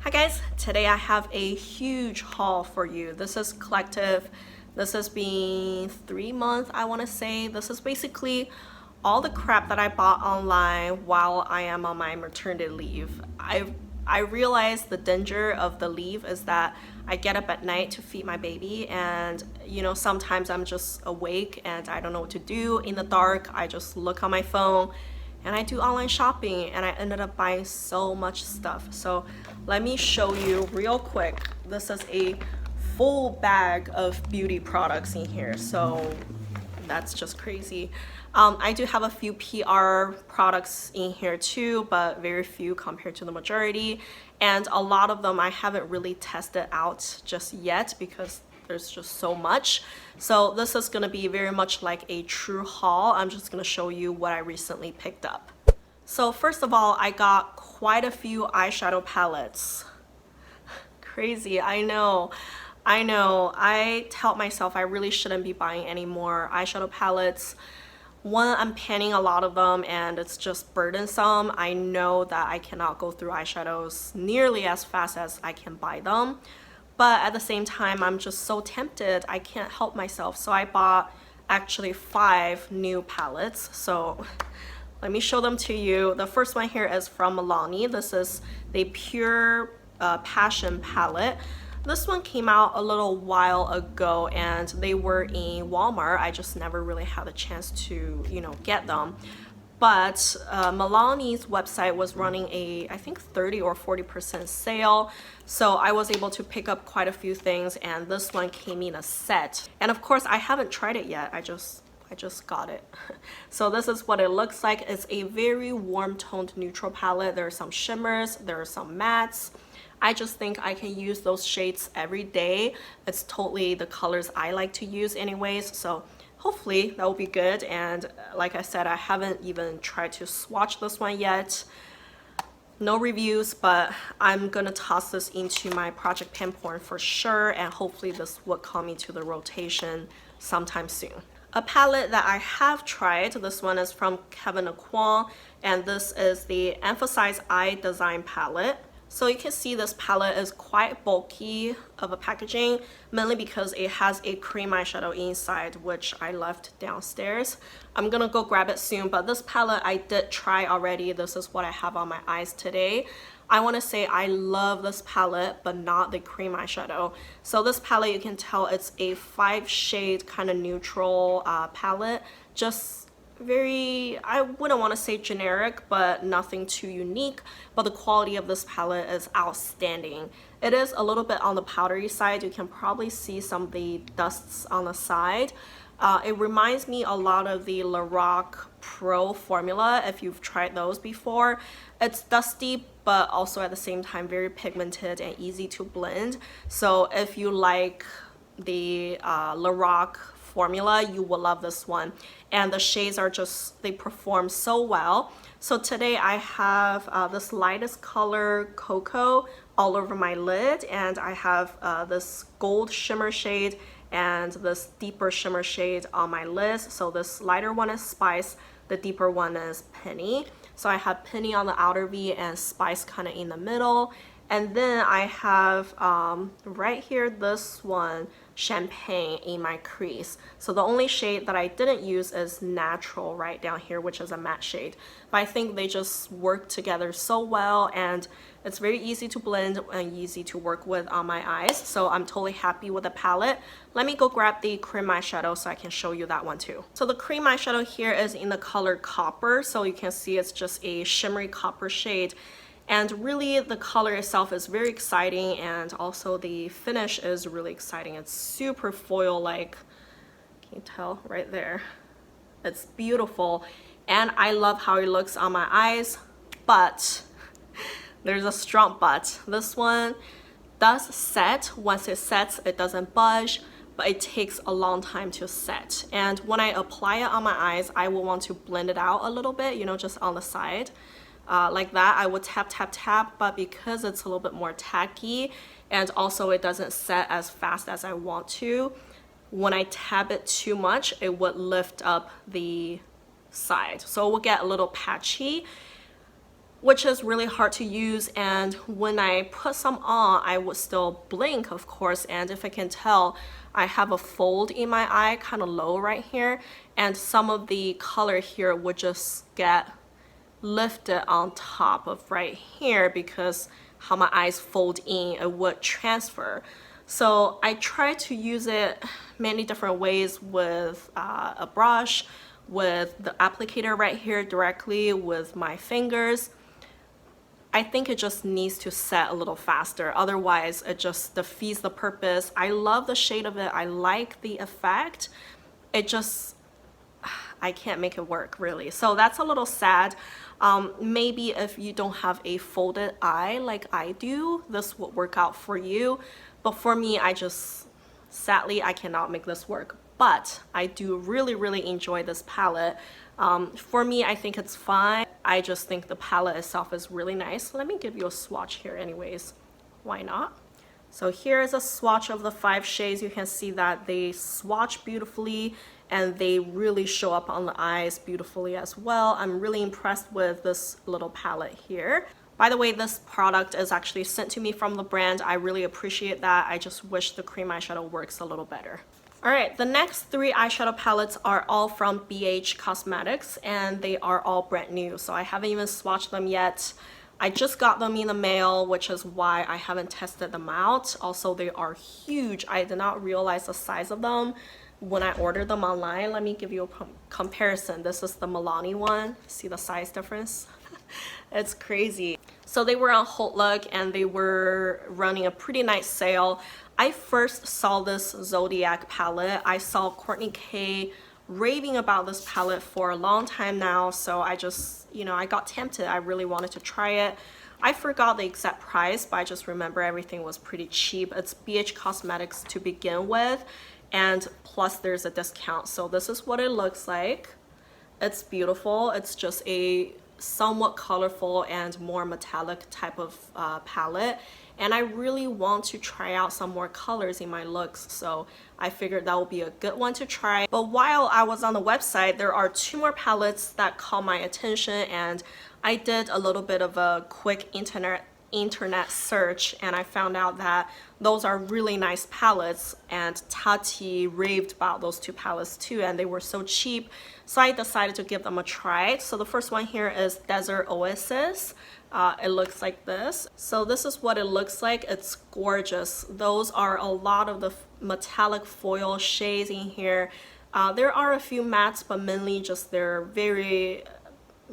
Hi guys, today I have a huge haul for you. This is collective. This has been 3 months, I want to say. This is basically all the crap that I bought online while I am on my maternity leave. I realized the danger of the leave is that I get up at night to feed my baby, and sometimes I'm just awake and I don't know what to do in the dark. I just look on my phone and I do online shopping, and I ended up buying so much stuff. So let me show you real quick. This is a full bag of beauty products in here, so that's just crazy. I do have a few PR products in here too, but very few compared to the majority, and a lot of them I haven't really tested out just yet because there's just so much. So this is going to be very much like a true haul. I'm just going to show you what I recently picked up. So first of all, I got quite a few eyeshadow palettes. Crazy, I know. I tell myself I really shouldn't be buying any more eyeshadow palettes. One, I'm panning a lot of them and it's just burdensome. I know that I cannot go through eyeshadows nearly as fast as I can buy them. But at the same time, I'm just so tempted. I can't help myself. So I bought actually 5 new palettes. So let me show them to you. The first one here is from Milani. This is the Pure Passion palette. This one came out a little while ago and they were in Walmart. I just never really had a chance to, get them. But Milani's website was running a, I think 30 or 40% sale. So I was able to pick up quite a few things, and this one came in a set. And of course, I haven't tried it yet. I just got it. So this is what it looks like. It's a very warm toned neutral palette. There are some shimmers, there are some mattes. I just think I can use those shades every day. It's totally the colors I like to use anyways. So hopefully that will be good. And like I said, I haven't even tried to swatch this one yet. No reviews, but I'm gonna toss this into my project pan porn for sure, and hopefully this will come into the rotation sometime soon. A palette that I have tried, this one is from Kevyn, and this is the Emphasize Eye Design palette. So you can see this palette is quite bulky of a packaging, mainly because it has a cream eyeshadow inside, which I left downstairs. I'm gonna go grab it soon, but this palette I did try already. This is what I have on my eyes today. I want to say I love this palette, but not the cream eyeshadow. So this palette, you can tell it's a 5-shade kind of neutral palette. Just very, I wouldn't want to say generic, but nothing too unique. But the quality of this palette is outstanding. It is a little bit on the powdery side. You can probably see some of the dusts on the side. It reminds me a lot of the Lorac Pro formula, if you've tried those before. It's dusty, but also at the same time very pigmented and easy to blend. So if you like the Lorac formula, you will love this one. And the shades are just, they perform so well. So today I have this lightest color Cocoa all over my lid, and I have this gold shimmer shade and this deeper shimmer shade on my lids. So this lighter one is Spice, the deeper one is Penny. So I have Penny on the outer V and Spice kind of in the middle. And then I have right here this one, Champagne, in my crease. So the only shade that I didn't use is Natural right down here, which is a matte shade. But I think they just work together so well, and it's very easy to blend and easy to work with on my eyes. So I'm totally happy with the palette. Let me go grab the cream eyeshadow so I can show you that one too. So the cream eyeshadow here is in the color Copper. So you can see it's just a shimmery copper shade. And really the color itself is very exciting, and also the finish is really exciting. It's super foil-like. Can you tell right there? It's beautiful, and I love how it looks on my eyes, but there's a strong but. This one does set. Once it sets, it doesn't budge, but it takes a long time to set. And when I apply it on my eyes, I will want to blend it out a little bit, just on the side. Like that, I would tap, tap, tap, but because it's a little bit more tacky, and also it doesn't set as fast as I want to, when I tap it too much, it would lift up the side. So it will get a little patchy. which is really hard to use. And when I put some on, I would still blink, of course. And if I can tell, I have a fold in my eye, kind of low right here, and some of the color here would just get lifted on top of right here because how my eyes fold in, it would transfer. So I try to use it many different ways with a brush, with the applicator right here directly, with my fingers. I think it just needs to set a little faster, otherwise it just defeats the purpose. I love the shade of it, I like the effect, it just, I can't make it work really. So that's a little sad. Maybe if you don't have a folded eye like I do, this would work out for you. But for me, sadly, I cannot make this work. But I do really enjoy this palette. For me, I think it's fine. I just think the palette itself is really nice. Let me give you a swatch here anyways. Why not? So here is a swatch of the 5 shades. You can see that they swatch beautifully and they really show up on the eyes beautifully as well. I'm really impressed with this little palette here. By the way, this product is actually sent to me from the brand. I really appreciate that. I just wish the cream eyeshadow works a little better. Alright, the next 3 eyeshadow palettes are all from BH Cosmetics and they are all brand new, so I haven't even swatched them yet. I just got them in the mail, which is why I haven't tested them out. Also, they are huge. I did not realize the size of them when I ordered them online. Let me give you a comparison. This is the Milani one. See the size difference? It's crazy. So they were on HauteLook and they were running a pretty nice sale. I first saw this Zodiac palette. I saw Kourtney K raving about this palette for a long time now, so I just, I got tempted. I really wanted to try it. I forgot the exact price, but I just remember everything was pretty cheap. It's BH Cosmetics to begin with, and plus there's a discount. So this is what it looks like. It's beautiful. It's just a somewhat colorful and more metallic type of palette, and I really want to try out some more colors in my looks, so I figured that would be a good one to try. But while I was on the website, there are 2 more palettes that caught my attention, and I did a little bit of a quick internet search, and I found out that those are really nice palettes, and Tati raved about those 2 palettes too, and they were so cheap, so I decided to give them a try. So the first one here is Desert Oasis. It looks like this. So this is what it looks like. It's gorgeous. Those are a lot of the metallic foil shades in here. There are a few mattes, but mainly just they're very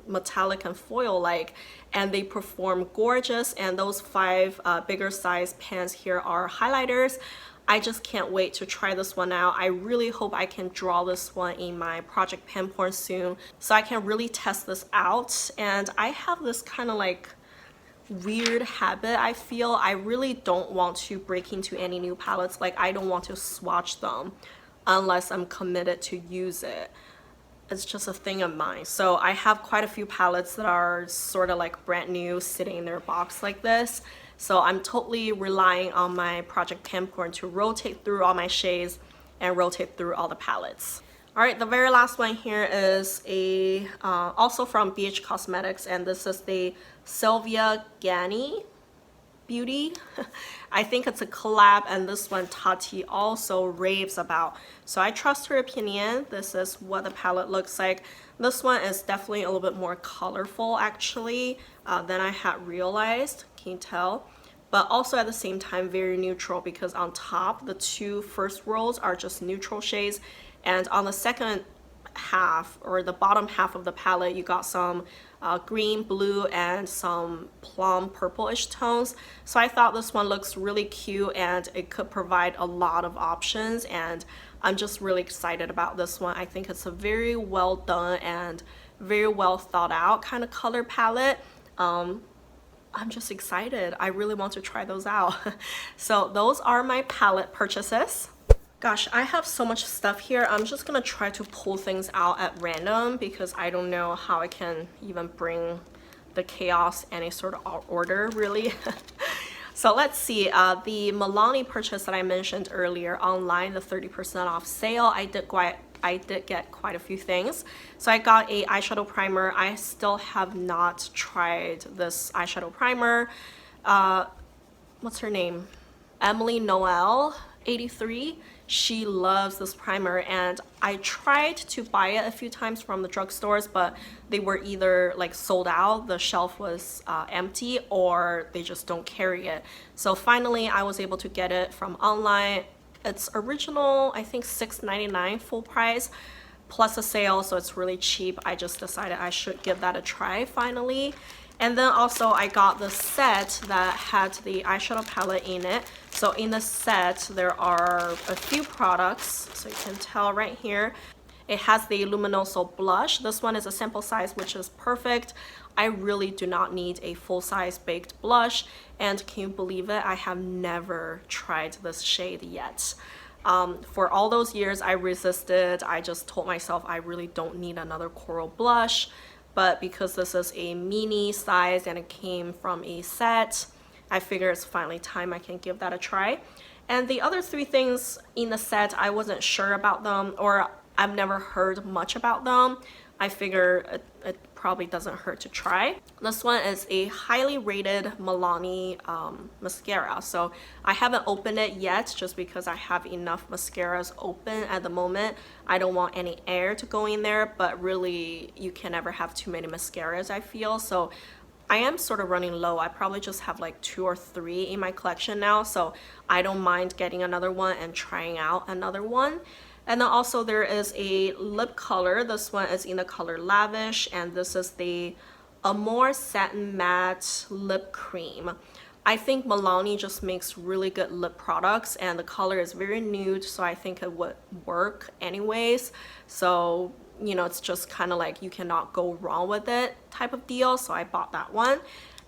metallic and foil like, and they perform gorgeous. And those 5 bigger size pans here are highlighters. I just can't wait to try this one out. I really hope I can draw this one in my project Pamporn soon so I can really test this out. And I have this kind of like weird habit. I feel I really don't want to break into any new palettes. Like, I don't want to swatch them unless I'm committed to use it. It's just a thing of mine. So I have quite a few palettes that are sort of like brand new sitting in their box like this. So I'm totally relying on my project Pamporn to rotate through all my shades and rotate through all the palettes. Alright, the very last one here is a also from BH Cosmetics, and this is the Sylvia Gani Beauty. I think it's a collab, and this one Tati also raves about, so I trust her opinion. This is what the palette looks like. This one is definitely a little bit more colorful actually than I had realized. Can you tell? But also at the same time very neutral, because on top the 2 first rows are just neutral shades, and on the second half or the bottom half of the palette you got some green, blue, and some plum purplish tones. So I thought this one looks really cute and it could provide a lot of options, and I'm just really excited about this one. I think it's a very well done and very well thought out kind of color palette. I'm just excited. I really want to try those out. So those are my palette purchases. Gosh, I have so much stuff here. I'm just gonna try to pull things out at random because I don't know how I can even bring the chaos any sort of order really. So let's see, the Milani purchase that I mentioned earlier online, the 30% off sale, I did I did get quite a few things. So I got a eyeshadow primer. I still have not tried this eyeshadow primer. What's her name? Emily Noel 83. She loves this primer, and I tried to buy it a few times from the drugstores, but they were either like sold out, the shelf was empty, or they just don't carry it. So finally I was able to get it from online. It's original, I think $6.99 full price plus a sale, so it's really cheap. I just decided I should give that a try finally. And then also I got the set that had the eyeshadow palette in it. So in the set there are a few products, so you can tell right here. It has the Luminoso blush. This one is a sample size, which is perfect. I really do not need a full-size baked blush, and can you believe it? I have never tried this shade yet. For all those years I resisted. I just told myself I really don't need another coral blush. But because this is a mini size and it came from a set, I figure it's finally time I can give that a try. And the other three things in the set, I wasn't sure about them, or I've never heard much about them. I figure it probably doesn't hurt to try. This one is a highly rated Milani mascara. So I haven't opened it yet just because I have enough mascaras open at the moment. I don't want any air to go in there, but really you can never have too many mascaras, I feel. So I am sort of running low. I probably just have like 2 or 3 in my collection now, so I don't mind getting another one and trying out another one. And then also there is a lip color. This one is in the color Lavish, and this is the Amore Satin Matte Lip Cream. I think Milani just makes really good lip products, and the color is very nude, so I think it would work anyways. So, you know, it's just kind of like you cannot go wrong with it type of deal, so I bought that one.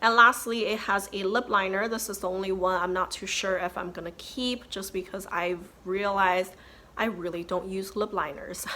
And lastly, it has a lip liner. This is the only one I'm not too sure if I'm gonna keep, just because I've realized I really don't use lip liners.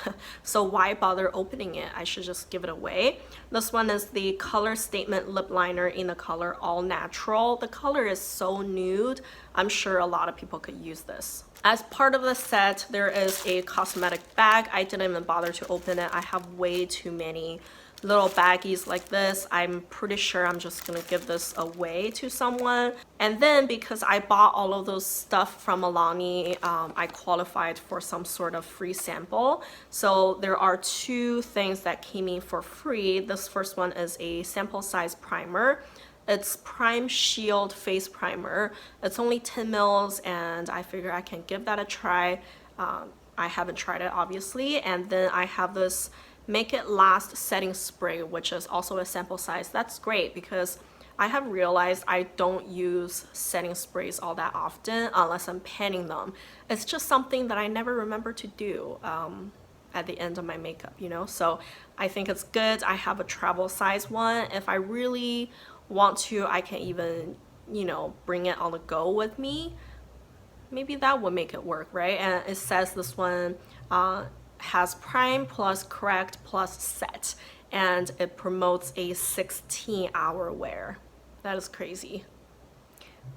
So why bother opening it? I should just give it away. This one is the Color Statement Lip Liner in the color All Natural. The color is so nude. I'm sure a lot of people could use this. As part of the set, there is a cosmetic bag. I didn't even bother to open it. I have way too many little baggies like this. I'm pretty sure I'm just gonna give this away to someone. And then because I bought all of those stuff from Milani, I qualified for some sort of free sample. So there are 2 things that came in for free. This first one is a sample size primer. It's Prime Shield Face Primer. It's only 10 mils, and I figure I can give that a try. I haven't tried it obviously. And then I have this Make It Last setting spray, which is also a sample size. That's great because I have realized I don't use setting sprays all that often unless I'm panning them. It's just something that I never remember to do at the end of my makeup, you know? So I think it's good. I have a travel size one. If I really want to, I can even, you know, bring it on the go with me. Maybe that would make it work, right? And it says this one has prime plus correct plus set, and it promotes a 16-hour wear. That is crazy.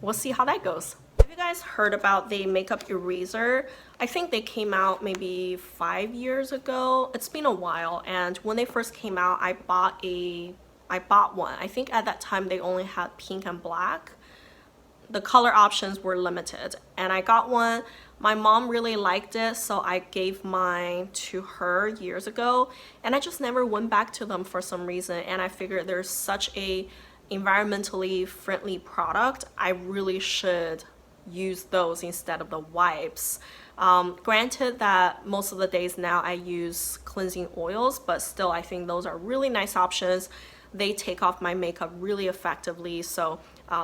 We'll see how that goes. Have you guys heard about the makeup eraser? I think they came out maybe 5 years ago. It's been a while, and when they first came out, I bought one. I think at that time they only had pink and black. The color options were limited, and I got one. My mom really liked it, so I gave mine to her years ago, and I just never went back to them for some reason. And I figured there's such a environmentally friendly product, I really should use those instead of the wipes. Granted that most of the days now I use cleansing oils, but still I think those are really nice options. They take off my makeup really effectively. So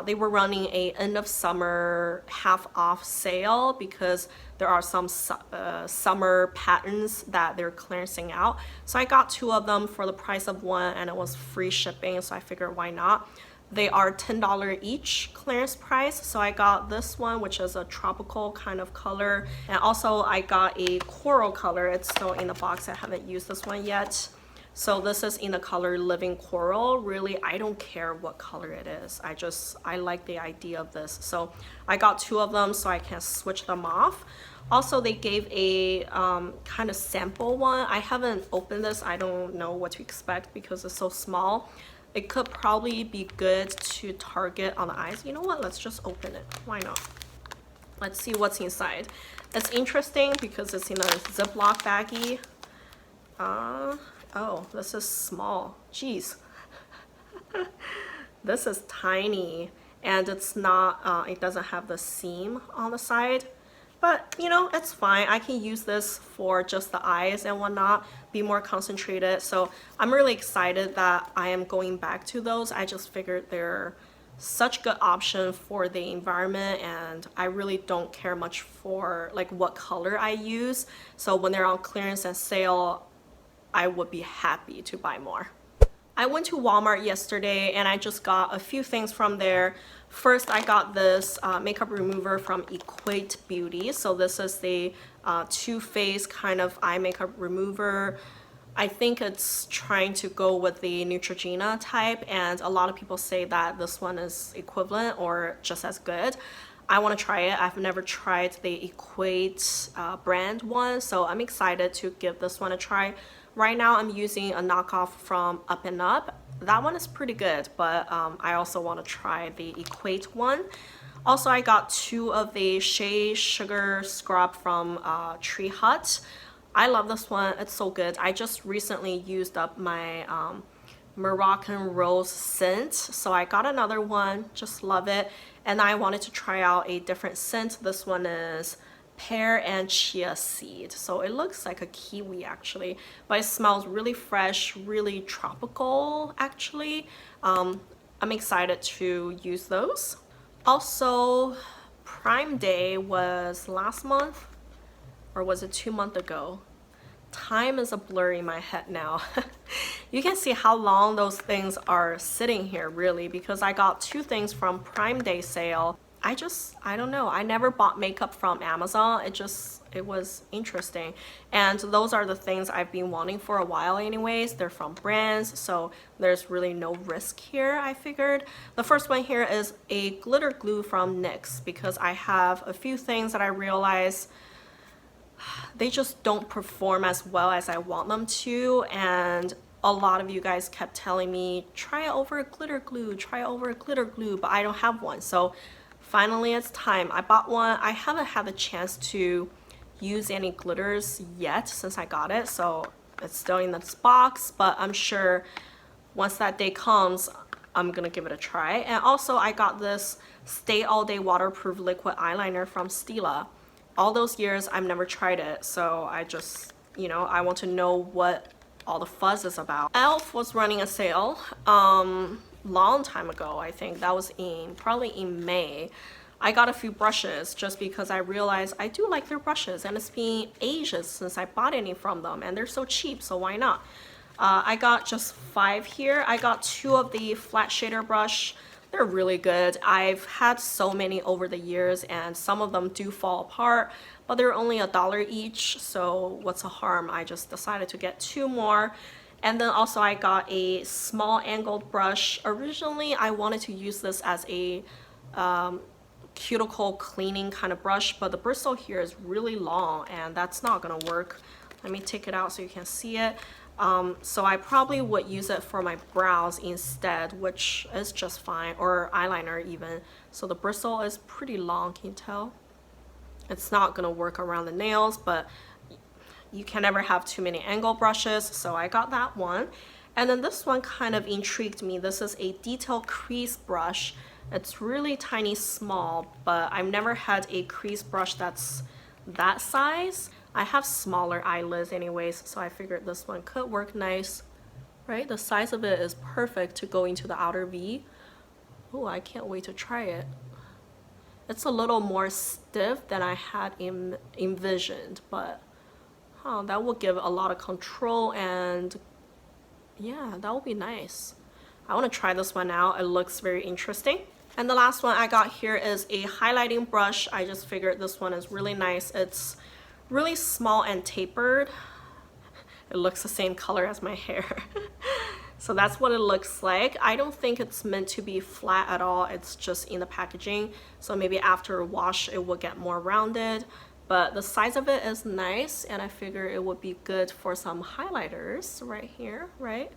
they were running a end of summer half off sale because there are some summer patterns that they're clearancing out. So I got 2 of them for the price of one, and it was free shipping, so I figured why not. They are $10 each clearance price. So I got this one, which is a tropical kind of color, and also I got a coral color. It's still in the box. I haven't used this one yet. So this is in the color Living Coral. Really, I don't care what color it is. I like the idea of this. So I got 2 of them so I can switch them off. Also, they gave a kind of sample one. I haven't opened this. I don't know what to expect because it's so small. It could probably be good to target on the eyes. You know what? Let's just open it. Why not? Let's see what's inside. It's interesting because it's in a Ziploc baggie. Oh, this is small. Jeez. This is tiny, and it's not, it doesn't have the seam on the side. But, you know, it's fine. I can use this for just the eyes and whatnot, be more concentrated. So I'm really excited that I am going back to those. I just figured they're such good option for the environment, and I really don't care much for like what color I use. So when they're on clearance and sale, I would be happy to buy more. I went to Walmart yesterday and I just got a few things from there. First, I got this makeup remover from Equate Beauty. So this is the Too Faced kind of eye makeup remover. I think it's trying to go with the Neutrogena type, and a lot of people say that this one is equivalent or just as good. I want to try it. I've never tried the Equate brand one, so I'm excited to give this one a try. Right now I'm using a knockoff from Up and Up. That one is pretty good, but I also want to try the Equate one. Also, I got 2 of the Shea Sugar Scrub from Tree Hut. I love this one. It's so good. I just recently used up my Moroccan Rose scent, so I got another one. Just love it. And I wanted to try out a different scent. This one is Pear and Chia Seed. So it looks like a kiwi actually, but it smells really fresh, really tropical actually. I'm excited to use those. Also, Prime Day was last month, or was it 2 months ago? Time is a blur in my head now. You can see how long those things are sitting here really, because I got 2 things from Prime Day sale. I don't know. I never bought makeup from Amazon. It was interesting. And those are the things I've been wanting for a while anyways. They're from brands, so there's really no risk here, I figured. The first one here is a glitter glue from NYX, because I have a few things that I realize they just don't perform as well as I want them to, and a lot of you guys kept telling me try it over a glitter glue, try it over a glitter glue, but I don't have one. So finally it's time. I bought one. I haven't had the chance to use any glitters yet since I got it, so it's still in this box, but I'm sure once that day comes I'm gonna give it a try. And also I got this Stay All Day waterproof liquid eyeliner from Stila. All those years I've never tried it, so I just, you know, I want to know what all the fuzz is about. Elf was running a sale long time ago. I think that was probably in May. I got a few brushes just because I realized I do like their brushes, and it's been ages since I bought any from them, and they're so cheap, so why not? I got just 5 here. I got 2 of the flat shader brush. They're really good. I've had so many over the years, and some of them do fall apart, but they're only $1 each, so what's a harm? I just decided to get 2 more. And then also I got a small angled brush. Originally I wanted to use this as a cuticle cleaning kind of brush, but the bristle here is really long and that's not gonna work. Let me take it out so you can see it. So I probably would use it for my brows instead, which is just fine, or eyeliner even. So the bristle is pretty long, can you tell? It's not gonna work around the nails, but you can never have too many angle brushes, so I got that one. And then this one kind of intrigued me. This is a detail crease brush. It's really tiny small, but I've never had a crease brush that's that size. I have smaller eyelids anyways, so I figured this one could work nice, right? The size of it is perfect to go into the outer V. Oh, I can't wait to try it. It's a little more stiff than I had envisioned, but that will give a lot of control, and yeah, that will be nice. I want to try this one out. It looks very interesting. And the last one I got here is a highlighting brush. I just figured this one is really nice. It's really small and tapered. it looks the same color as my hair. So that's what it looks like. I don't think it's meant to be flat at all. It's just in the packaging. So maybe after a wash, it will get more rounded. But the size of it is nice, and I figure it would be good for some highlighters right here, right?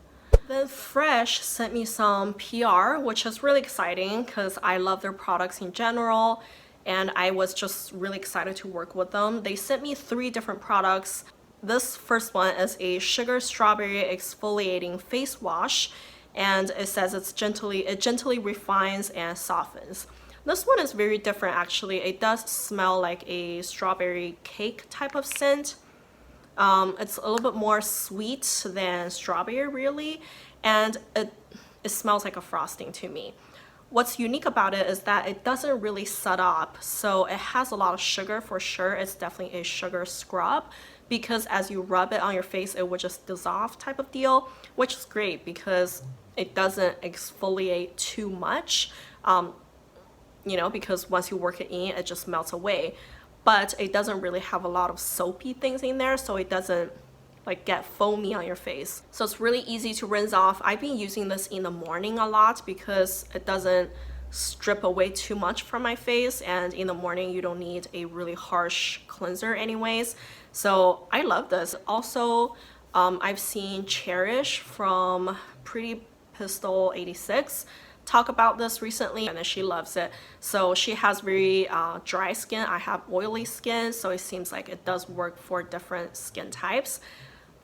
Then Fresh sent me some PR, which is really exciting because I love their products in general, and I was just really excited to work with them. They sent me 3 different products. This first one is a sugar strawberry exfoliating face wash, and it says it gently refines and softens. This one is very different actually. It does smell like a strawberry cake type of scent. It's a little bit more sweet than strawberry really, and it smells like a frosting to me. What's unique about it is that it doesn't really set up, so it has a lot of sugar for sure. It's definitely a sugar scrub, because as you rub it on your face, it would just dissolve type of deal, which is great because it doesn't exfoliate too much, you know, because once you work it in, it just melts away. But it doesn't really have a lot of soapy things in there, so it doesn't like get foamy on your face. So it's really easy to rinse off. I've been using this in the morning a lot because it doesn't strip away too much from my face, and in the morning you don't need a really harsh cleanser anyways. So I love this. Also, I've seen Cherish from Pretty Pistol 86 talk about this recently, and she loves it. So she has very dry skin. I have oily skin, so it seems like it does work for different skin types.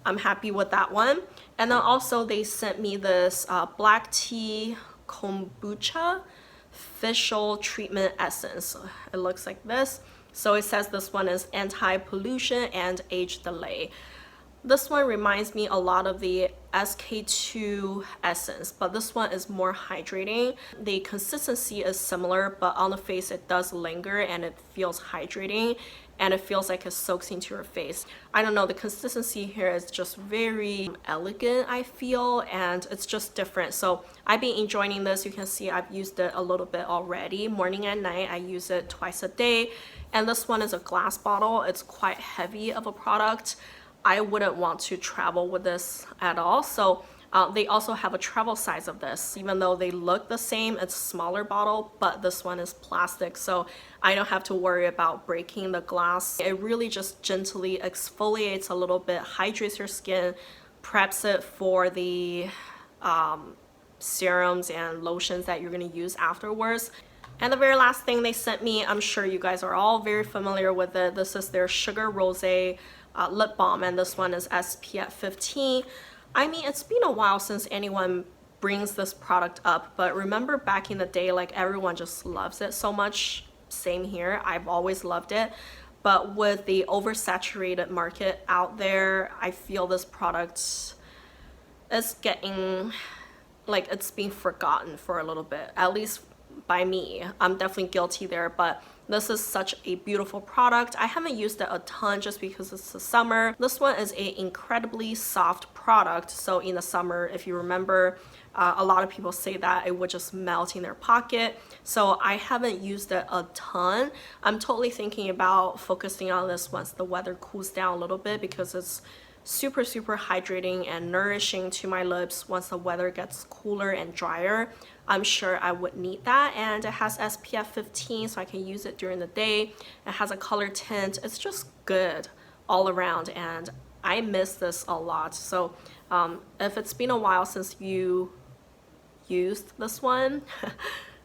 I'm happy with that one. And then also they sent me this black tea kombucha facial treatment essence. It looks like this. So it says this one is anti-pollution and age delay. This one reminds me a lot of the SK2 essence, but this one is more hydrating. The consistency is similar, but on the face it does linger and it feels hydrating, and it feels like it soaks into your face. I don't know, the consistency here is just very elegant, I feel, and it's just different. So I've been enjoying this. You can see I've used it a little bit already. Morning and night, I use it twice a day. And this one is a glass bottle. It's quite heavy of a product. I wouldn't want to travel with this at all. So they also have a travel size of this. Even though they look the same, it's a smaller bottle, but this one is plastic, so I don't have to worry about breaking the glass. It really just gently exfoliates a little bit, hydrates your skin, preps it for the serums and lotions that you're going to use afterwards. And the very last thing they sent me, I'm sure you guys are all very familiar with it. This is their Sugar Rosé lip balm, and this one is SPF 15. I mean, it's been a while since anyone brings this product up, but remember back in the day, like everyone just loves it so much. Same here, I've always loved it. But with the oversaturated market out there, I feel this product is getting, like, it's being forgotten for a little bit, at least by me. I'm definitely guilty there, but this is such a beautiful product. I haven't used it a ton just because it's the summer. This one is an incredibly soft product, so in the summer, if you remember, a lot of people say that it would just melt in their pocket. So I haven't used it a ton. I'm totally thinking about focusing on this once the weather cools down a little bit, because it's super hydrating and nourishing to my lips once the weather gets cooler and drier. I'm sure I would need that, and it has SPF 15, so I can use it during the day. It has a color tint. It's just good all around, and I miss this a lot. So if it's been a while since you used this one,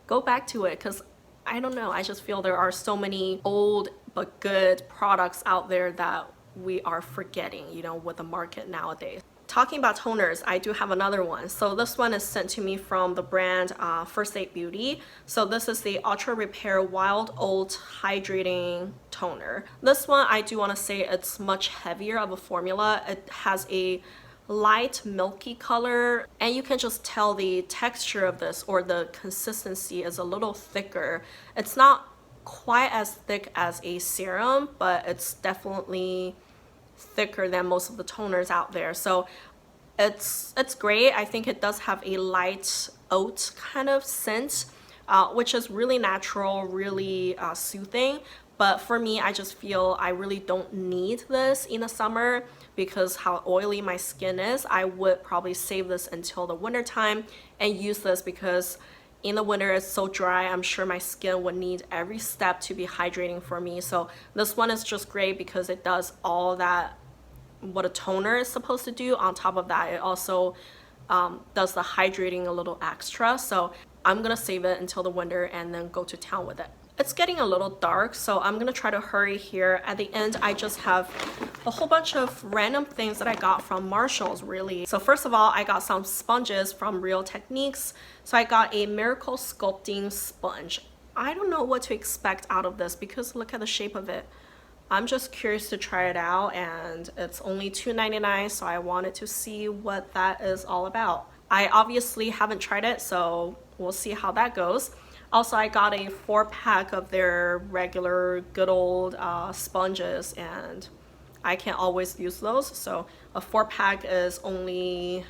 go back to it, because I don't know, I just feel there are so many old but good products out there that we are forgetting, you know, with the market nowadays. Talking about toners, I do have another one. So this one is sent to me from the brand First Aid Beauty. So this is the Ultra Repair Wild Oat Hydrating Toner. This one, I do want to say it's much heavier of a formula. It has a light milky color, and you can just tell the texture of this, or the consistency, is a little thicker. It's not quite as thick as a serum, but it's definitely thicker than most of the toners out there. So it's great. I think it does have a light oat kind of scent, which is really natural, really soothing. But for me, I just feel I really don't need this in the summer because how oily my skin is. I would probably save this until the winter time and use this because in the winter it's so dry. I'm sure my skin would need every step to be hydrating for me. So this one is just great because it does all that what a toner is supposed to do. On top of that, it also does the hydrating a little extra. So I'm gonna save it until the winter and then go to town with it. It's getting a little dark, so I'm gonna try to hurry here. At the end, I just have a whole bunch of random things that I got from Marshall's, really. So first of all, I got some sponges from Real Techniques. So I got a Miracle Sculpting sponge. I don't know what to expect out of this because look at the shape of it. I'm just curious to try it out, and it's only $2.99, so I wanted to see what that is all about. I obviously haven't tried it, so we'll see how that goes. Also, I got a 4-pack of their regular good old sponges, and I can't always use those. So a 4-pack is only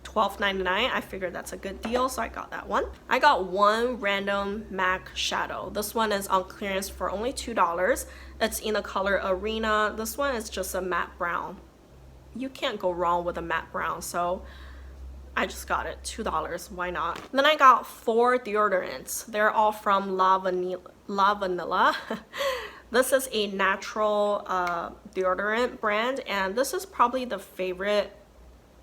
$12.99. I figured that's a good deal, so I got that one. I got one random MAC shadow. This one is on clearance for only $2. It's in the color Arena. This one is just a matte brown. You can't go wrong with a matte brown, so I just got it, $2, why not? Then I got 4 deodorants. They're all from La Vanilla. This is a natural deodorant brand, and this is probably the favorite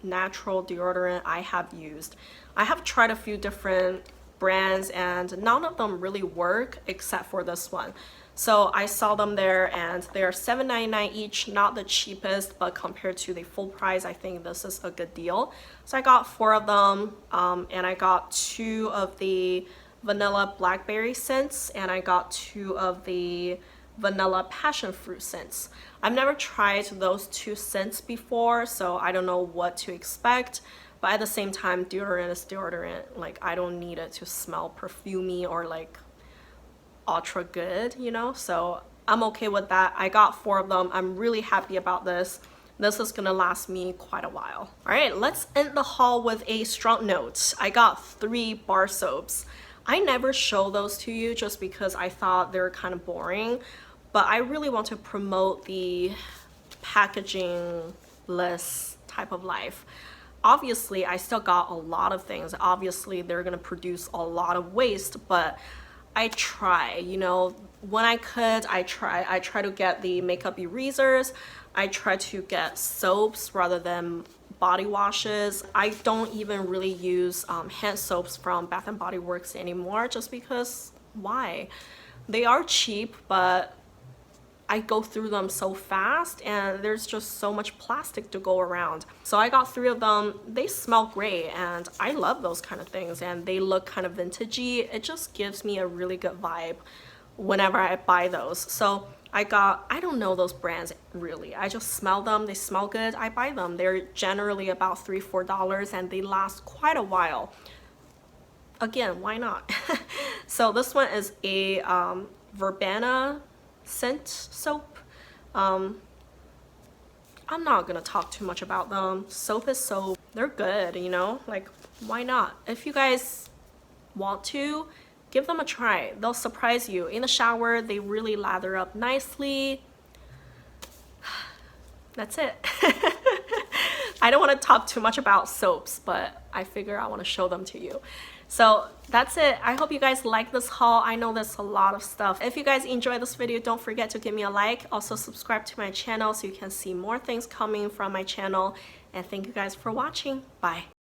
natural deodorant I have used. I have tried a few different brands and none of them really work except for this one. So I saw them there and they're $7.99 each, not the cheapest, but compared to the full price, I think this is a good deal. So I got 4 of them, and I got 2 of the vanilla blackberry scents, and I got 2 of the vanilla passion fruit scents. I've never tried those 2 scents before, so I don't know what to expect. But at the same time, deodorant is deodorant. Like, I don't need it to smell perfumey or like ultra good, you know, so I'm okay with that. I got 4 of them. I'm really happy about this. This is gonna last me quite a while. All right, let's end the haul with a strong note. I got 3 bar soaps. I never show those to you just because I thought they're kind of boring, but I really want to promote the packaging-less type of life. Obviously, I still got a lot of things. Obviously, they're gonna produce a lot of waste, but I try, you know, when I could, I try to get the makeup erasers. I try to get soaps rather than body washes. I don't even really use hand soaps from Bath and Body Works anymore just because why? They are cheap, but I go through them so fast and there's just so much plastic to go around. So I got 3 of them. They smell great and I love those kind of things, and they look kind of vintagey. It just gives me a really good vibe whenever I buy those. So I don't know those brands really. I just smell them. They smell good. I buy them. They're generally about $3-4 and they last quite a while. Again, why not? So this one is a verbena scent soap. I'm not gonna talk too much about them. Soap is soap. They're good, you know, like why not? If you guys want to, give them a try. They'll surprise you. In the shower, they really lather up nicely. That's it. I don't want to talk too much about soaps, but I figure I want to show them to you. So that's it. I hope you guys like this haul. I know there's a lot of stuff. If you guys enjoyed this video, don't forget to give me a like. Also subscribe to my channel so you can see more things coming from my channel. And thank you guys for watching. Bye.